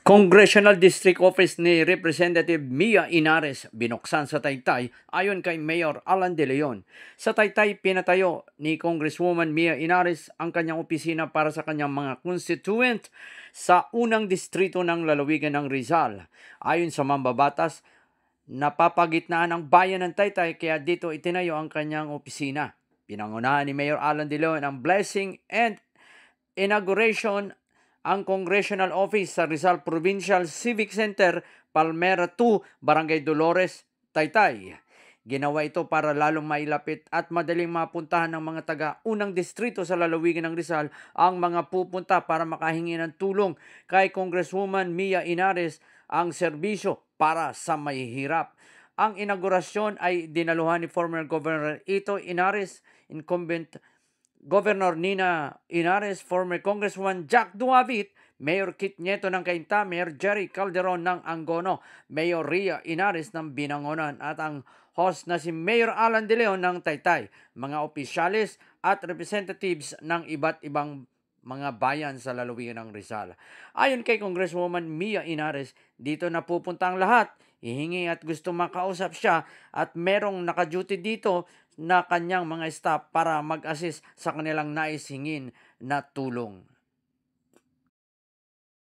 Congressional District Office ni Representative Mia Inares binuksan sa Taytay ayon kay Mayor Alan De Leon. Sa Taytay, pinatayo ni Congresswoman Mia Inares ang kanyang opisina para sa kanyang mga constituent sa unang distrito ng lalawigan ng Rizal. Ayon sa mambabatas, napapagitnaan ang bayan ng Taytay kaya dito itinayo ang kanyang opisina. Pinangunahan ni Mayor Alan De Leon ang blessing and inauguration ang Congressional Office sa Rizal Provincial Civic Center, Palmera 2, Barangay Dolores, Taytay. Ginawa ito para lalong mailapit at madaling mapuntahan ng mga taga-unang distrito sa lalawigan ng Rizal ang mga pupunta para makahingi ng tulong kay Congresswoman Mia Inares ang serbisyo para sa mahihirap. Ang inaugurasyon ay dinaluhan ni former Governor Ito Inares, incumbent Governor Nina Inares, former Congressman Jack Duavit, Mayor Kit Nieto ng Cainta, Mayor Jerry Calderon ng Angono, Mayor Ria Inares ng Binangonan at ang host na si Mayor Alan De Leon ng Taytay, mga opisyalis at representatives ng iba't ibang mga bayan sa lalawigan ng Rizal. Ayon kay Congresswoman Mia Inares, dito na pupunta ang lahat, hihingi at gusto makausap siya at merong naka-duty dito na kanyang mga staff para mag-assist sa kanilang nais hingin na tulong.